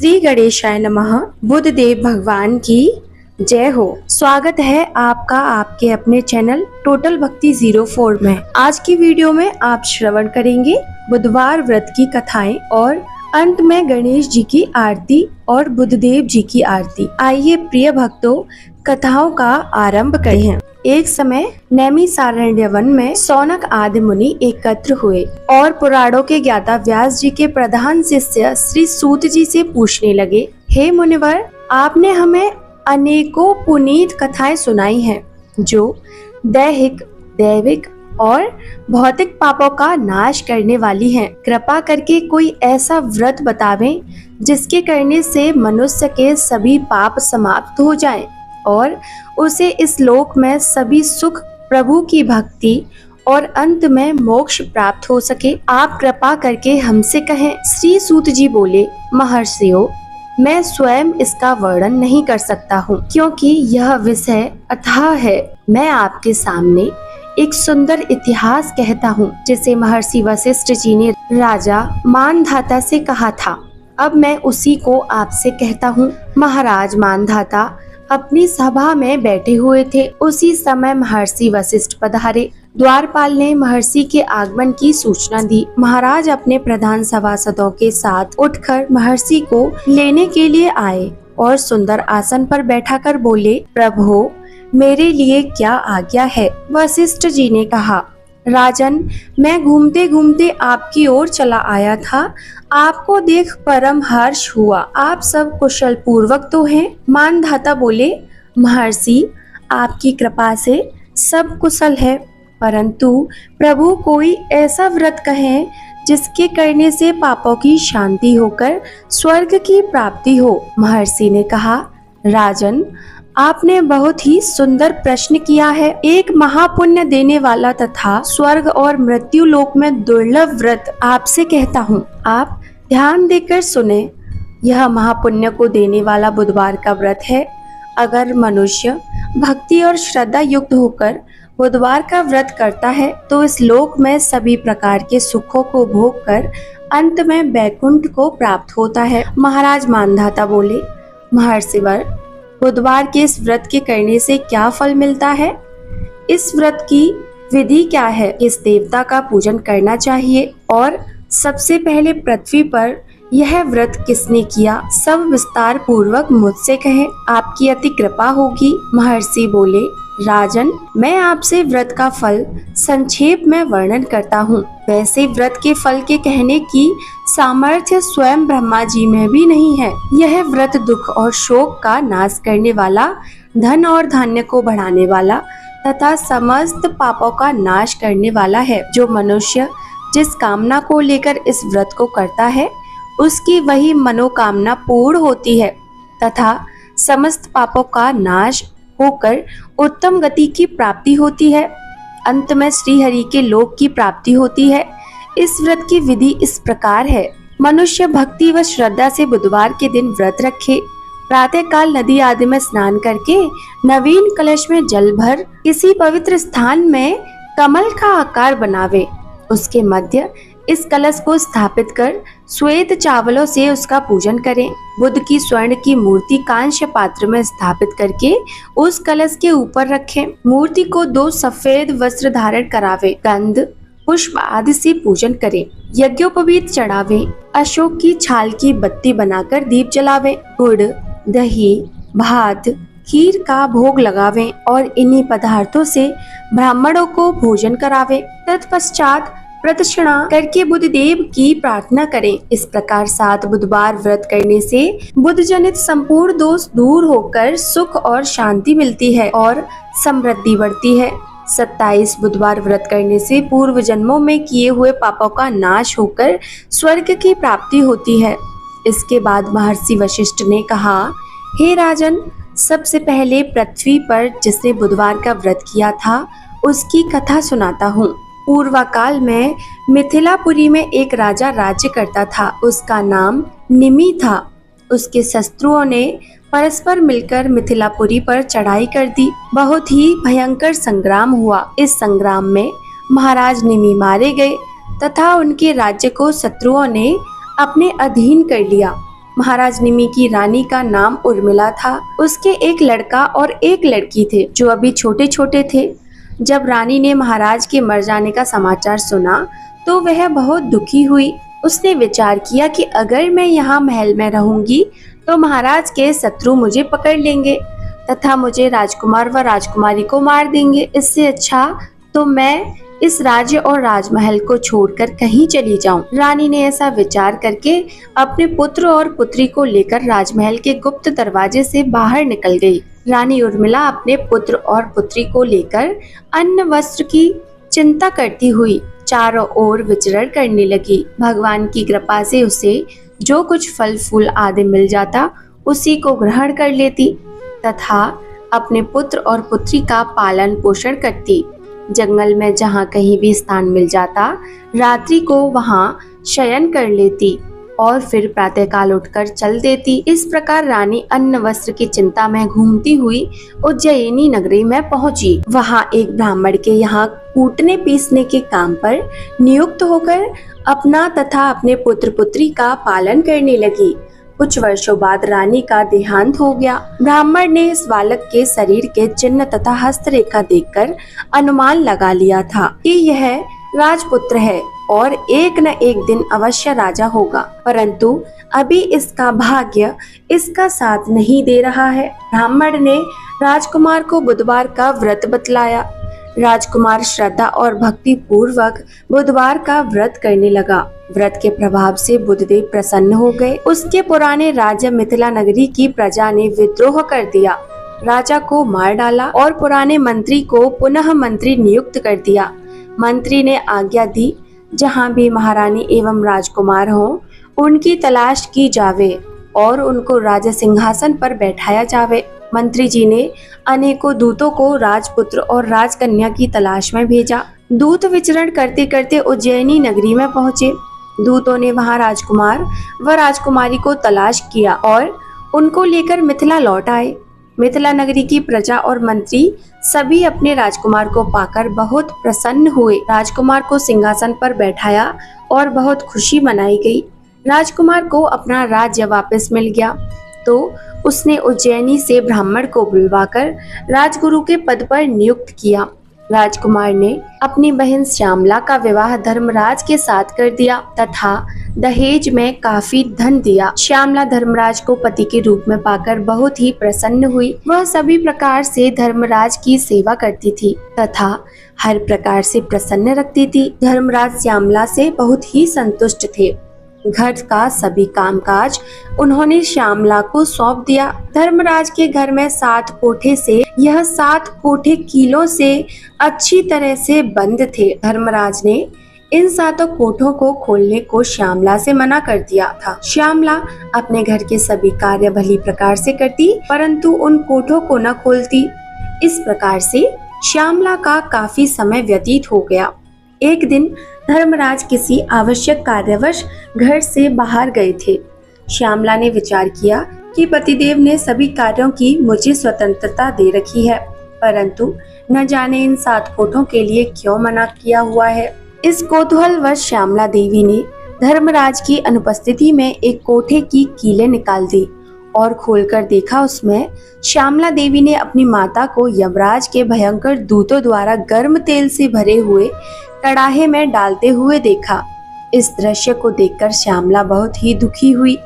श्री गणेशाय नमः। बुद्धदेव भगवान की जय हो। स्वागत है आपका आपके अपने चैनल टोटल भक्ति 04 में। आज की वीडियो में आप श्रवण करेंगे बुधवार व्रत की कथाएं और अंत में गणेश जी की आरती और बुद्धदेव जी की आरती। आइए प्रिय भक्तों, कथाओं का आरंभ करते हैं। एक समय नैमिषारण्य वन में सौनक आदि मुनि एकत्र हुए और पुराणों के ज्ञाता व्यास जी के प्रधान शिष्य श्री सूत जी से पूछने लगे, हे मुनिवर, आपने हमें अनेकों पुनीत कथाएं सुनाई हैं जो दैहिक, दैविक और भौतिक पापों का नाश करने वाली हैं। कृपा करके कोई ऐसा व्रत बतावें जिसके करने से मनुष्य के सभी पाप समाप्त हो जाएं और उसे इस लोक में सभी सुख, प्रभु की भक्ति और अंत में मोक्ष प्राप्त हो सके। आप कृपा करके हमसे कहें। श्री सूत जी बोले, महर्षियों, मैं स्वयं इसका वर्णन नहीं कर सकता हूँ क्योंकि यह विषय अथाह है। मैं आपके सामने एक सुंदर इतिहास कहता हूँ जिसे महर्षि वशिष्ठ जी ने राजा मानधाता से कहा था। अब मैं उसी को आपसे कहता हूँ। महाराज मानधाता अपनी सभा में बैठे हुए थे। उसी समय महर्षि वशिष्ठ पधारे। द्वारपाल ने महर्षि के आगमन की सूचना दी। महाराज अपने प्रधान सभासदों के साथ उठकर महर्षि को लेने के लिए आए और सुंदर आसन पर बैठाकर बोले, प्रभु, मेरे लिए क्या आज्ञा है? वशिष्ठ जी ने कहा, राजन, मैं घूमते घूमते आपकी ओर चला आया था। आपको देख परम हर्ष हुआ। आप सब कुशल पूर्वक तो हैं? मानधाता बोले, महर्षि, आपकी कृपा से सब कुशल है, परंतु प्रभु कोई ऐसा व्रत कहें जिसके करने से पापों की शांति होकर स्वर्ग की प्राप्ति हो। महर्षि ने कहा, राजन, आपने बहुत ही सुंदर प्रश्न किया है। एक महापुण्य देने वाला तथा स्वर्ग और मृत्यु लोक में दुर्लभ व्रत आपसे कहता हूँ। आप ध्यान देकर सुने। यह महापुण्य को देने वाला बुधवार का व्रत है। अगर मनुष्य भक्ति और श्रद्धा युक्त होकर बुधवार का व्रत करता है तो इस लोक में सभी प्रकार के सुखों को भोग कर अंत में वैकुंठ को प्राप्त होता है। महाराज मानधाता बोले, महर्षिवर, बुधवार के इस व्रत के करने से क्या फल मिलता है? इस व्रत की विधि क्या है? किस देवता का पूजन करना चाहिए और सबसे पहले पृथ्वी पर यह व्रत किसने किया? सब विस्तार पूर्वक मुझसे कहें, आपकी अति कृपा होगी। महर्षि बोले, राजन, मैं आपसे व्रत का फल संक्षेप में वर्णन करता हूँ। वैसे व्रत के फल के कहने की सामर्थ्य स्वयं ब्रह्मा जी में भी नहीं है। यह व्रत दुख और शोक का नाश करने वाला, धन और धान्य को बढ़ाने वाला तथा समस्त पापों का नाश करने वाला है। जो मनुष्य जिस कामना को लेकर इस व्रत को करता है उसकी वही मनोकामना पूर्ण होती है तथा समस्त पापों का नाश होकर उत्तम गति की प्राप्ति होती है। अंत में श्री हरि के लोक की प्राप्ति होती है। इस व्रत की विधि इस प्रकार है। मनुष्य भक्ति व श्रद्धा से बुधवार के दिन व्रत रखे। प्रातः काल नदी आदि में स्नान करके नवीन कलश में जल भर किसी पवित्र स्थान में कमल का आकार बनावे। उसके मध्य इस कलश को स्थापित कर श्वेत चावलों से उसका पूजन करें। बुद्ध की स्वर्ण की मूर्ति कांस्य पात्र में स्थापित करके उस कलश के ऊपर रखें। मूर्ति को 2 सफेद वस्त्र धारण करावे। गंध, पुष्प आदि से पूजन करें। यज्ञोपवीत चढ़ावे। अशोक की छाल की बत्ती बनाकर दीप जलावे। गुड़, दही, भात, खीर का भोग लगावे और इन्हीं पदार्थों से ब्राह्मणों को भोजन करावे। तत्पश्चात प्रदक्षिणा करके बुद्धदेव की प्रार्थना करें। इस प्रकार 7 बुधवार व्रत करने से बुद्ध जनित संपूर्ण दोष दूर होकर सुख और शांति मिलती है और समृद्धि बढ़ती है। 27 बुधवार व्रत करने से पूर्व जन्मों में किए हुए पापों का नाश होकर स्वर्ग की प्राप्ति होती है। इसके बाद महर्षि वशिष्ठ ने कहा, हे राजन, सबसे पहले पृथ्वी पर जिसने बुधवार का व्रत किया था उसकी कथा सुनाता हूँ। पूर्वकाल में मिथिलापुरी में एक राजा राज्य करता था। उसका नाम निमि था। उसके शत्रुओं ने परस्पर मिलकर मिथिलापुरी पर चढ़ाई कर दी। बहुत ही भयंकर संग्राम हुआ। इस संग्राम में महाराज निमि मारे गए तथा उनके राज्य को शत्रुओं ने अपने अधीन कर लिया। महाराज निमि की रानी का नाम उर्मिला था। उसके एक लड़का और एक लड़की थे जो अभी छोटे छोटे थे। जब रानी ने महाराज के मर जाने का समाचार सुना तो वह बहुत दुखी हुई। उसने विचार किया कि अगर मैं यहाँ महल में रहूंगी तो महाराज के शत्रु मुझे पकड़ लेंगे तथा मुझे राजकुमार व राजकुमारी को मार देंगे। इससे अच्छा तो मैं इस राज्य और राजमहल को छोड़कर कहीं चली जाऊं। रानी ने ऐसा विचार करके अपने पुत्र और पुत्री को लेकर राजमहल के गुप्त दरवाजे से बाहर निकल गई। रानी उर्मिला अपने पुत्र और पुत्री को लेकर अन्न वस्त्र की चिंता करती हुई चारों ओर विचरण करने लगी। भगवान की कृपा से उसे जो कुछ फल फूल आदि मिल जाता उसी को ग्रहण कर लेती तथा अपने पुत्र और पुत्री का पालन पोषण करती। जंगल में जहाँ कहीं भी स्थान मिल जाता रात्रि को वहाँ शयन कर लेती और फिर प्रातःकाल उठकर चल देती। इस प्रकार रानी अन्न वस्त्र की चिंता में घूमती हुई उज्जयिनी नगरी में पहुंची। वहाँ एक ब्राह्मण के यहाँ कूटने पीसने के काम पर नियुक्त होकर अपना तथा अपने पुत्र पुत्री का पालन करने लगी। कुछ वर्षों बाद रानी का देहांत हो गया। ब्राह्मण ने इस बालक के शरीर के चिन्ह तथा हस्तरेखा देखकर अनुमान लगा लिया था कि यह राजपुत्र है और एक न एक दिन अवश्य राजा होगा, परंतु अभी इसका भाग्य इसका साथ नहीं दे रहा है। ब्राह्मण ने राजकुमार को बुधवार का व्रत बतलाया। राजकुमार श्रद्धा और भक्ति पूर्वक बुधवार का व्रत करने लगा। व्रत के प्रभाव से बुधदेव प्रसन्न हो गए। उसके पुराने राज्य मिथिला नगरी की प्रजा ने विद्रोह कर दिया, राजा को मार डाला और पुराने मंत्री को पुनः मंत्री नियुक्त कर दिया। मंत्री ने आज्ञा दी जहाँ भी महारानी एवं राजकुमार हो उनकी तलाश की जावे और उनको राज सिंहासन पर बैठाया जावे। मंत्री जी ने अनेकों दूतों को राजपुत्र और राजकन्या की तलाश में भेजा। दूत विचरण करते करते उज्जैनी नगरी में पहुँचे। दूतों ने वहां राजकुमार व राजकुमारी को तलाश किया और उनको लेकर मिथिला लौट आए। मिथिला नगरी की प्रजा और मंत्री सभी अपने राजकुमार को पाकर बहुत प्रसन्न हुए। राजकुमार को सिंहासन पर बैठाया और बहुत खुशी मनाई गई। राजकुमार को अपना राज्य वापस मिल गया तो उसने उज्जैनी से ब्राह्मण को बुलवाकर राजगुरु के पद पर नियुक्त किया। राजकुमार ने अपनी बहन श्यामला का विवाह धर्मराज के साथ कर दिया तथा दहेज में काफी धन दिया। श्यामला धर्मराज को पति के रूप में पाकर बहुत ही प्रसन्न हुई। वह सभी प्रकार से धर्मराज की सेवा करती थी तथा हर प्रकार से प्रसन्न रखती थी। धर्मराज श्यामला से बहुत ही संतुष्ट थे। घर का सभी कामकाज उन्होंने श्यामला को सौंप दिया। धर्मराज के घर में 7 कोठे से यह 7 कोठे कीलों से अच्छी तरह से बंद थे। धर्मराज ने इन 7 कोठों को खोलने को श्यामला से मना कर दिया था। श्यामला अपने घर के सभी कार्य भली प्रकार से करती परंतु उन कोठों को न खोलती। इस प्रकार से श्यामला का काफी समय व्यतीत हो गया। एक दिन धर्मराज किसी आवश्यक कार्यवश घर से बाहर गए थे। श्यामला ने विचार किया कि पतिदेव ने सभी कार्यों की मुझे स्वतंत्रता दे रखी है, परंतु न जाने इन 7 कोठों के लिए क्यों मना किया हुआ है। इस कौतूहलवश श्यामला देवी ने धर्मराज की अनुपस्थिति में एक कोठे की कीलें निकाल दी और खोलकर देखा उसमें श्यामला देवी ने अपनी माता को यमराज के भयंकर दूतों द्वारा गर्म तेल से भरे हुए कड़ाहे में डालते हुए देखा। इस दृश्य को देखकर श्यामला बहुत ही दुखी हुई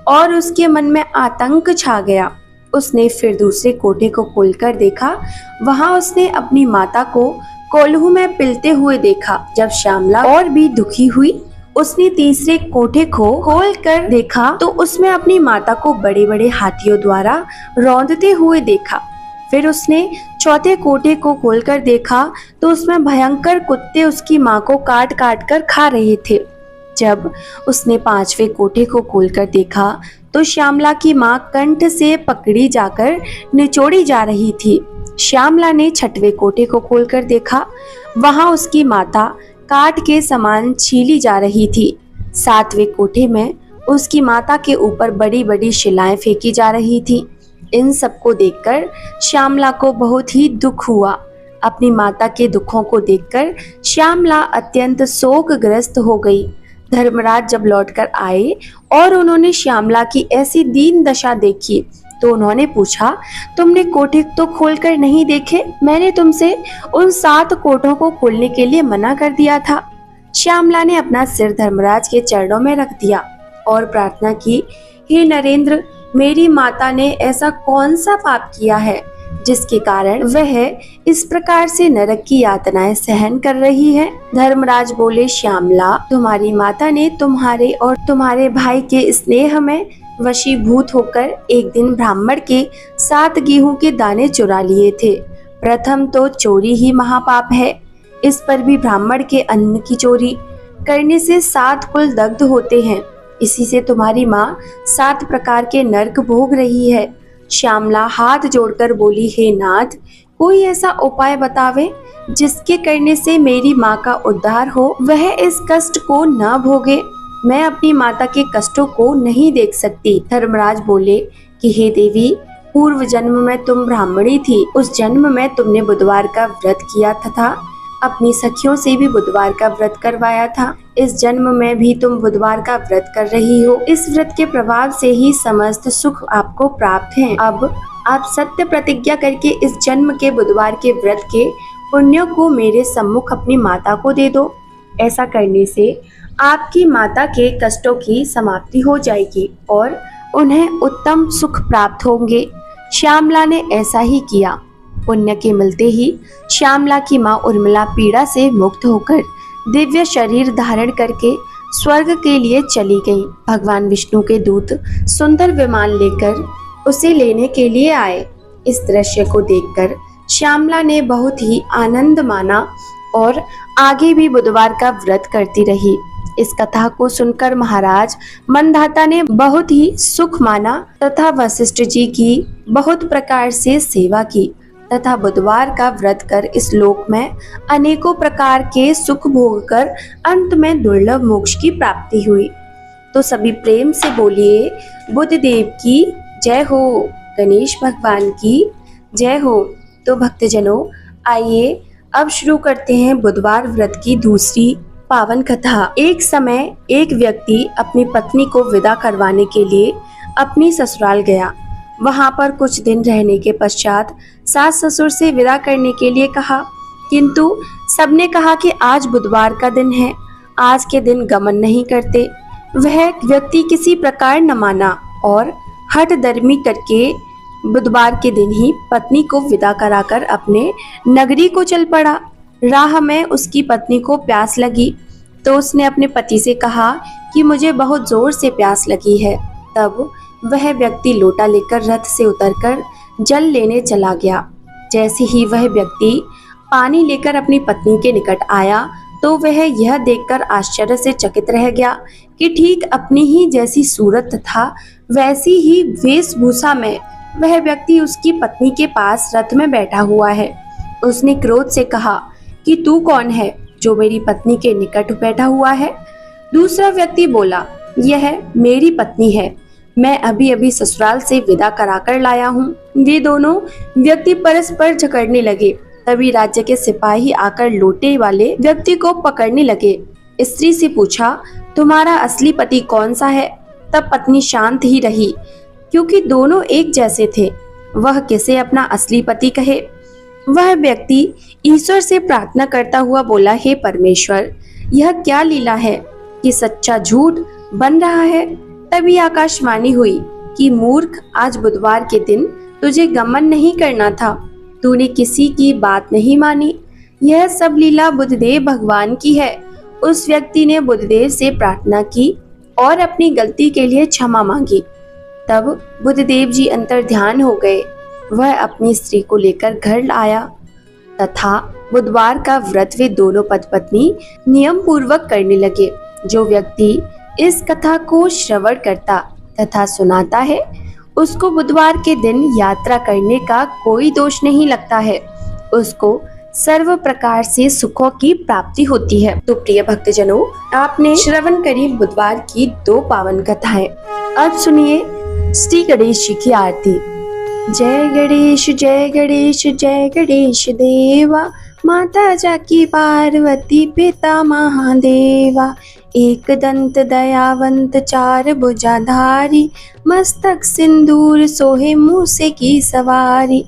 और उसके मन में आतंक छा गया। उसने फिर दूसरे कोठे को खोलकर देखा। वहां उसने अपनी माता को कोल्हू में पिलते हुए देखा। जब श्यामला और भी दुखी हुई उसने तीसरे कोठे को खोल कर देखा तो उसमें अपनी माता को बड़े बड़े हाथियों द्वारा रौंदते हुए देखा। फिर उसने चौथे कोठे को खोलकर देखा तो उसमें भयंकर कुत्ते उसकी माँ को काट काट कर खा रहे थे। जब उसने 5वें कोठे को खोलकर देखा तो श्यामला की माँ कंठ से पकड़ी जाकर निचोड़ी जा रही थी। श्यामला ने 6वें कोठे को खोलकर देखा। वहां उसकी माता काट के समान छीली जा रही थी। 7वें कोठे में उसकी माता के ऊपर बड़ी बड़ी शिलाएं फेंकी जा रही थी। इन सबको देखकर श्यामला को बहुत ही दुख हुआ। अपनी माता के दुखों को देखकर श्यामला अत्यंत शोकग्रस्त हो गई। धर्मराज जब लौटकर आए और उन्होंने श्यामला की ऐसी दीन दशा देखी तो उन्होंने पूछा, तुमने कोठे तो खोलकर नहीं देखे? मैंने तुमसे उन 7 कोठों को खोलने के लिए मना कर दिया था। श्यामला ने अपना सिर धर्मराज के चरणों में रख दिया और प्रार्थना की, हे नरेंद्र, मेरी माता ने ऐसा कौन सा पाप किया है जिसके कारण वह इस प्रकार से नरक की यातनाएं सहन कर रही है? धर्मराज बोले, श्यामला, तुम्हारी माता ने तुम्हारे और तुम्हारे भाई के स्नेह में वशीभूत होकर एक दिन ब्राह्मण के 7 गेहूं के दाने चुरा लिए थे। प्रथम तो चोरी ही महापाप है, इस पर भी ब्राह्मण के अन्न की चोरी करने से 7 कुल दग्ध होते हैं। इसी से तुम्हारी माँ 7 प्रकार के नरक भोग रही है। श्यामला हाथ जोड़कर बोली, हे नाथ, कोई ऐसा उपाय बतावे जिसके करने से मेरी माँ का उद्धार हो, वह इस कष्ट को न भोगे। मैं अपनी माता के कष्टों को नहीं देख सकती। धर्मराज बोले कि हे देवी, पूर्व जन्म में तुम ब्राह्मणी थी। उस जन्म में तुमने बुधवार का व्रत किया तथा अपनी सखियों से भी बुधवार का व्रत करवाया था। इस जन्म में भी तुम बुधवार का व्रत कर रही हो। इस व्रत के प्रभाव से ही समस्त सुख आपको प्राप्त हैं। अब आप सत्य प्रतिज्ञा करके इस जन्म के बुधवार के व्रत के पुण्यों को मेरे सम्मुख अपनी माता को दे दो। ऐसा करने से आपकी माता के कष्टों की समाप्ति हो जाएगी और उन्हें उत्तम सुख प्राप्त होंगे। श्यामला ने ऐसा ही किया। पुण्य के मिलते ही श्यामला की माँ उर्मिला पीड़ा से मुक्त होकर दिव्य शरीर धारण करके स्वर्ग के लिए चली गई। भगवान विष्णु के दूत सुंदर विमान लेकर उसे लेने के लिए आए। इस दृश्य को देखकर श्यामला ने बहुत ही आनंद माना और आगे भी बुधवार का व्रत करती रही। इस कथा को सुनकर महाराज मंधाता ने बहुत ही सुख माना तथा वशिष्ठ जी की बहुत प्रकार से सेवा की तथा बुधवार का व्रत कर इस लोक में अनेकों प्रकार के सुख भोग कर अंत में दुर्लभ मोक्ष की प्राप्ति हुई। तो सभी प्रेम से बोलिए, बुद्ध देव की जय हो, गणेश भगवान की जय हो। तो भक्तजनों, आइए अब शुरू करते हैं बुधवार व्रत की दूसरी पावन कथा। एक समय एक व्यक्ति अपनी पत्नी को विदा करवाने के लिए अपनी ससुराल गया। वहां पर कुछ दिन रहने के पश्चात सास ससुर से विदा करने के लिए कहा, किंतु सबने कहा कि आज बुधवार का दिन है, आज के दिन गमन नहीं करते। वह व्यक्ति किसी प्रकार न माना और हठ धर्मी करके बुधवार के दिन ही पत्नी को विदा कराकर अपने नगरी को चल पड़ा। राह में उसकी पत्नी को प्यास लगी तो उसने अपने पति से कहा कि मुझे बहुत जोर से प्यास लगी है। तब वह व्यक्ति लोटा लेकर रथ से उतरकर जल लेने चला गया। जैसे ही वह व्यक्ति पानी लेकर अपनी पत्नी के निकट आया तो वह यह देखकर आश्चर्य से चकित रह गया कि ठीक अपनी ही जैसी सूरत तथा वैसी ही वेशभूषा में वह व्यक्ति उसकी पत्नी के पास रथ में बैठा हुआ है। उसने क्रोध से कहा कि तू कौन है जो मेरी पत्नी के निकट बैठा हुआ है? दूसरा व्यक्ति बोला, यह मेरी पत्नी है, मैं अभी अभी ससुराल से विदा कराकर लाया हूँ। वे दोनों व्यक्ति परस्पर झगड़ने लगे। तभी राज्य के सिपाही आकर लोटे वाले व्यक्ति को पकड़ने लगे। स्त्री से पूछा, तुम्हारा असली पति कौन सा है? तब पत्नी शांत ही रही क्योंकि दोनों एक जैसे थे। वह किसे अपना असली पति कहे? वह व्यक्ति ईश्वर से प्रार्थना करता हुआ बोला, हे परमेश्वर, यह क्या लीला है कि सच्चा झूठ बन रहा है। तभी आकाशवाणी हुई कि मूर्ख, आज बुधवार के दिन तुझे गमन नहीं करना था, तूने किसी की बात नहीं मानी। यह सब लीला बुद्धदेव भगवान की है। उस व्यक्ति ने बुद्धदेव से प्रार्थना की और अपनी गलती के लिए क्षमा मांगी। तब बुद्धदेव जी अंतर ध्यान हो गए। वह अपनी स्त्री को लेकर घर आया तथा बुधवार का व्रत वे दोनों पति पत्नी नियम पूर्वक करने लगे। जो व्यक्ति इस कथा को श्रवण करता तथा सुनाता है उसको बुधवार के दिन यात्रा करने का कोई दोष नहीं लगता है, उसको सर्व प्रकार से सुखों की प्राप्ति होती है। तो प्रिय भक्तजनों, आपने श्रवण करी बुधवार की 2 पावन कथाएं। अब सुनिए श्री गणेश जी की आरती। जय गणेश जय गणेश जय गणेश देवा, माता जाकी पार्वती पिता महादेवा, एक दंत दयावंत चार भुजाधारी, मस्तक सिंदूर सोहे मूसे की सवारी।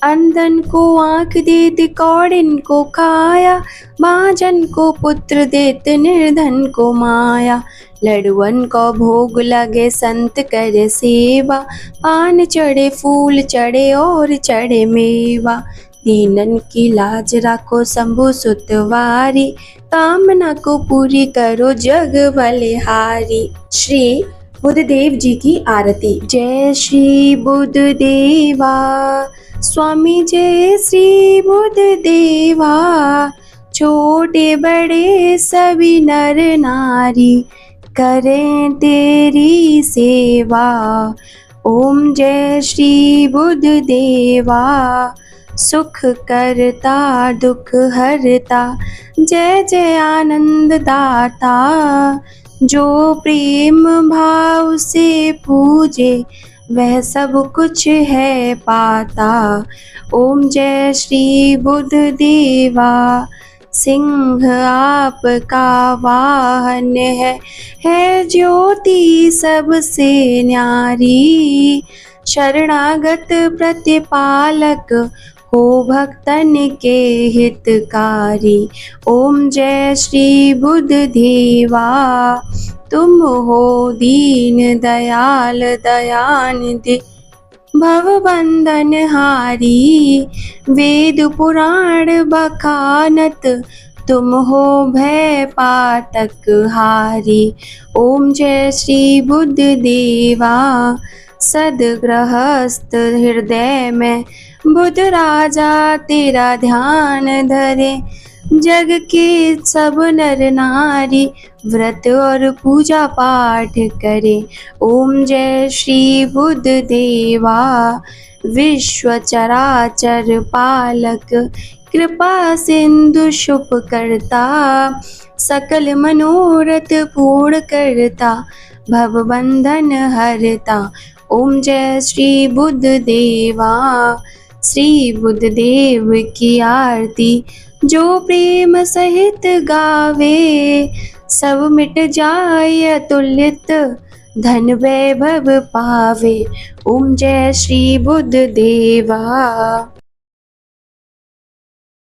अंधन को आँख देत कौड़िन को काया, बांझन को पुत्र देत निर्धन को माया। लड़ुअन को भोग लगे संत कर सेवा, पान चढ़े फूल चढ़े और चढ़े मेवा। दीनन की लाज राखो शंभु सुतवारी, कामना को पूरी करो जग बलिहारी। श्री बुद्धदेव जी की आरती। जय श्री बुद्धदेवा स्वामी, जय श्री बुद्धदेवा। छोटे बड़े सभी नर नारी, करें तेरी सेवा। ओम जय श्री बुद्धदेवा, सुख करता दुख हरता, जय जय आनंद दाता। जो प्रेम भाव से पूजे, वह सब कुछ है पाता। ओम जय श्री बुद्धदेवा, सिंह आपका वाहन है ज्योति सबसे न्यारी। शरणागत प्रतिपालक, हो भक्तन के हितकारी। ओम जय श्री बुद्धदेवा, तुम हो दीन दयाल दयानिधि, भवबंधन हारी। वेद पुराण बखानत, तुम हो भय पातक हारी। ओम जय श्री बुद्धदेवा, सदगृहस्थ हृदय में बुद्ध राजा तेरा ध्यान धरे। जग के सब नर नारी, व्रत और पूजा पाठ करे। ओम जय श्री बुद्धदेवा, विश्व चराचर पालक, कृपा सिंधु शुभ करता। सकल मनोरथ पूर्ण करता, भवबंधन हरता। ओम जय श्री बुद्धदेवा, श्री बुद्धदेव की आरती। जो प्रेम सहित गावे, सब मिट जाए अतुलित, धन वैभव पावे। ओम जय श्री बुद्धदेवा।